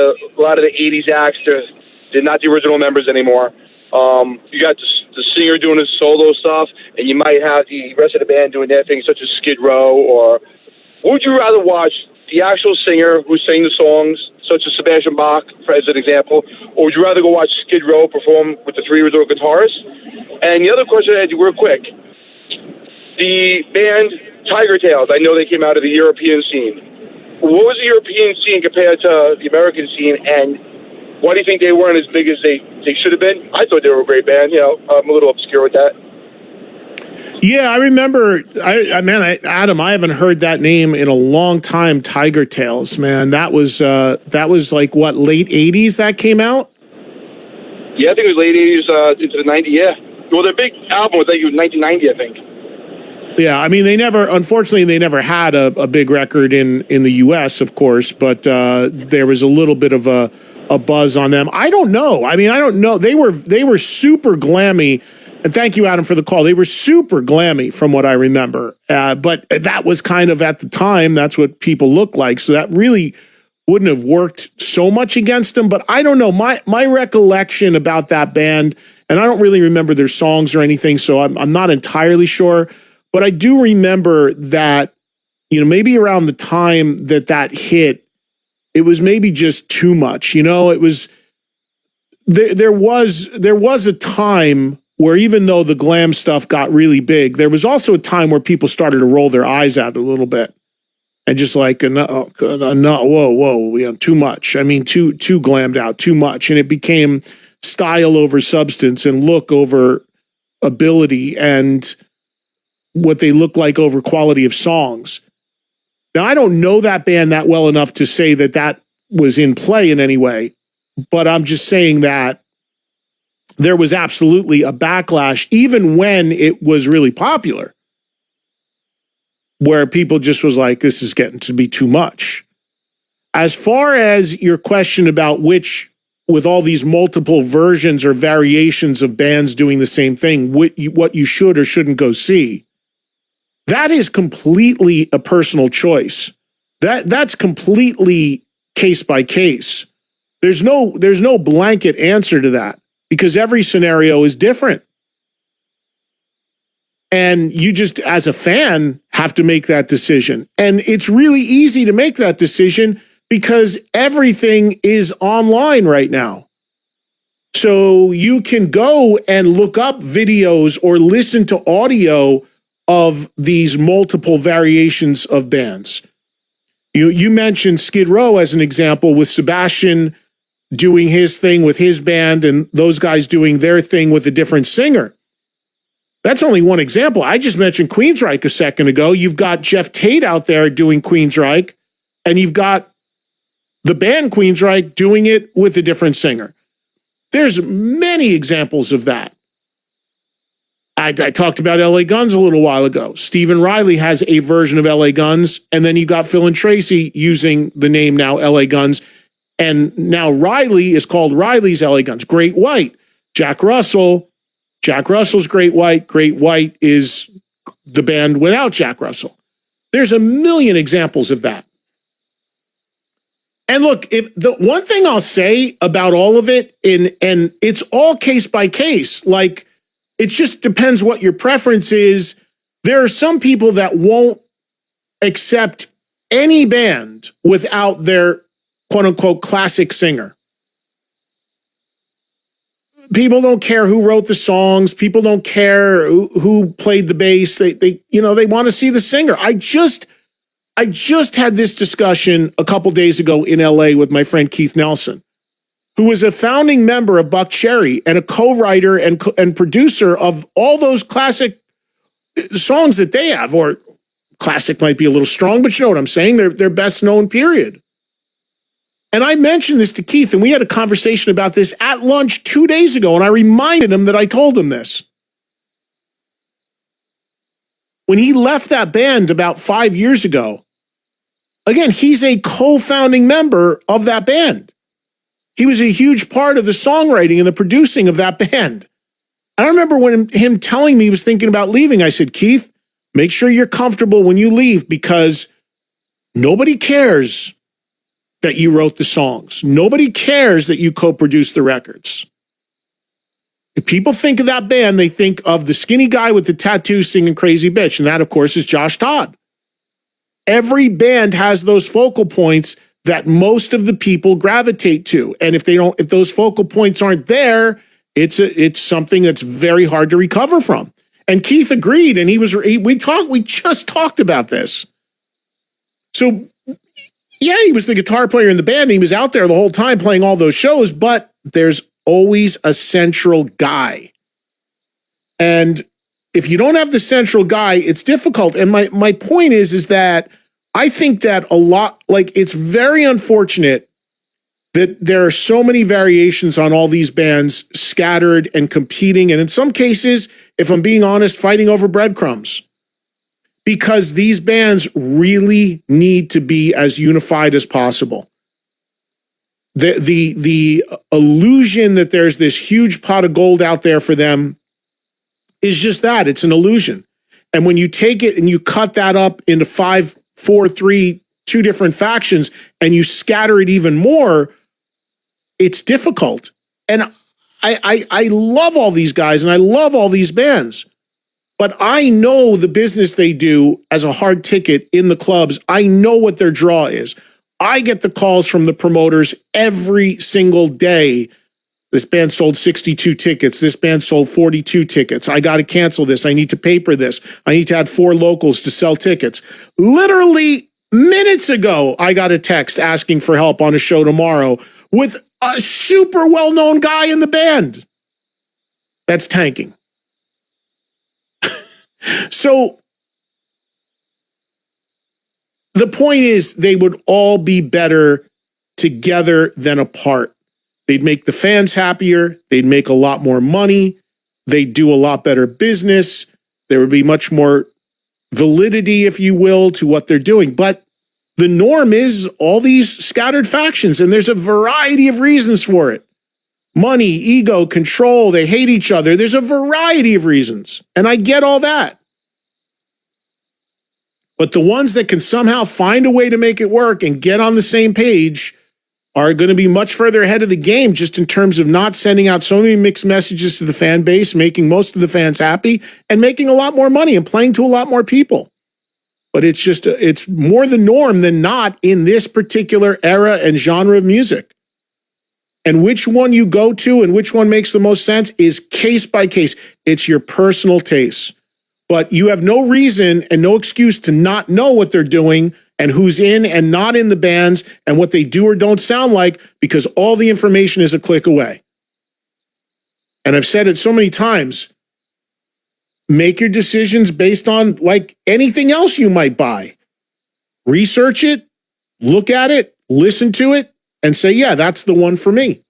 a lot of the 80s acts. They're not the original members anymore. You got the singer doing his solo stuff, and you might have the rest of the band doing their thing, such as Skid Row. Or would you rather watch the actual singer who sang the songs, such as Sebastian Bach, as an example, or would you rather go watch Skid Row perform with the three original guitarists? And the other question I had, real quick, the band Tiger Tails, I know they came out of the European scene. What was the European scene compared to the American scene, and why do you think they weren't as big as they should have been? I thought they were a great band. I'm a little obscure with that. Yeah, I remember. Adam, I haven't heard that name in a long time. Tiger Tails, man, that was like what, late '80s that came out. Yeah, I think it was late '80s into the '90s. Yeah, well, their big album was like 1990, I think. Yeah, I mean, unfortunately, they never had a big record in the U.S., of course, but there was a little bit of a buzz on them. I don't know. I mean, I don't know. They were super glammy, and thank you, Adam, for the call. They were super glammy from what I remember, but that was kind of at the time, that's what people looked like, so that really wouldn't have worked so much against them, but I don't know. My recollection about that band, and I don't really remember their songs or anything, so I'm not entirely sure. But I do remember that, maybe around the time that hit, it was maybe just too much. It was there was a time where even though the glam stuff got really big, there was also a time where people started to roll their eyes at it a little bit and just like, no, whoa, too much. I mean, too glammed out, too much, and it became style over substance and look over ability and what they look like over quality of songs. Now, I don't know that band that well enough to say that was in play in any way, but I'm just saying that there was absolutely a backlash, even when it was really popular, where people just was like, this is getting to be too much. As far as your question about which, with all these multiple versions or variations of bands doing the same thing, what you should or shouldn't go see, that is completely a personal choice. That's completely case by case. There's no blanket answer to that because every scenario is different. And you just, as a fan, have to make that decision. And it's really easy to make that decision because everything is online right now. So you can go and look up videos or listen to audio of these multiple variations of bands. You mentioned Skid Row as an example, with Sebastian doing his thing with his band and those guys doing their thing with a different singer. That's only one example. I just mentioned Queensryche a second ago. You've got Jeff Tate out there doing Queensryche, and you've got the band Queensryche doing it with a different singer. There's many examples of that. I talked about LA Guns a little while ago. Stephen Riley has a version of LA Guns, and then you got Phil and Tracy using the name now LA Guns, and now Riley is called Riley's LA Guns. Great White, Jack Russell's Great White. Great White is the band without Jack Russell. There's a million examples of that. And look, if the one thing I'll say about all of it, and it's all case by case, like, it just depends what your preference is. There are some people that won't accept any band without their quote unquote classic singer. People don't care who wrote the songs. People don't care who played the bass. They want to see the singer. I just had this discussion a couple days ago in LA with my friend Keith Nelson, who was a founding member of Buck Cherry and a co-writer and producer of all those classic songs that they have, or classic might be a little strong, but you know what I'm saying? They're best known, period. And I mentioned this to Keith, and we had a conversation about this at lunch 2 days ago, and I reminded him that I told him this. When he left that band about 5 years ago, again, he's a co-founding member of that band. He was a huge part of the songwriting and the producing of that band. I remember when him telling me he was thinking about leaving, I said, Keith, make sure you're comfortable when you leave, because nobody cares that you wrote the songs. Nobody cares that you co-produced the records. If people think of that band, they think of the skinny guy with the tattoo singing Crazy Bitch. And that, of course, is Josh Todd. Every band has those focal points that most of the people gravitate to. And if those focal points aren't there, it's something that's very hard to recover from. And Keith agreed, and we just talked about this. So, yeah, he was the guitar player in the band, and he was out there the whole time playing all those shows, but there's always a central guy. And if you don't have the central guy, it's difficult. And my point is that I think that it's very unfortunate that there are so many variations on all these bands scattered and competing. And in some cases, if I'm being honest, fighting over breadcrumbs. Because these bands really need to be as unified as possible. The illusion that there's this huge pot of gold out there for them is just that. It's an illusion. And when you take it and you cut that up into 5, 4, 3, 2 different factions, and you scatter it even more, it's difficult. And I love all these guys and I love all these bands. But I know the business they do as a hard ticket in the clubs. I know what their draw is. I get the calls from the promoters every single day. This band sold 62 tickets. This band sold 42 tickets. I got to cancel this. I need to paper this. I need to add 4 locals to sell tickets. Literally minutes ago, I got a text asking for help on a show tomorrow with a super well-known guy in the band. That's tanking. So the point is they would all be better together than apart. They'd make the fans happier. They'd make a lot more money. They'd do a lot better business. There would be much more validity, if you will, to what they're doing. But the norm is all these scattered factions, and there's a variety of reasons for it. Money, ego, control, they hate each other. There's a variety of reasons, and I get all that. But the ones that can somehow find a way to make it work and get on the same page are going to be much further ahead of the game just in terms of not sending out so many mixed messages to the fan base, making most of the fans happy, and making a lot more money and playing to a lot more people. But it's more the norm than not in this particular era and genre of music. And which one you go to and which one makes the most sense is case by case. It's your personal taste. But you have no reason and no excuse to not know what they're doing and who's in and not in the bands and what they do or don't sound like, because all the information is a click away. And I've said it so many times, make your decisions based on like anything else you might buy. Research it, look at it, listen to it, and say, yeah, that's the one for me.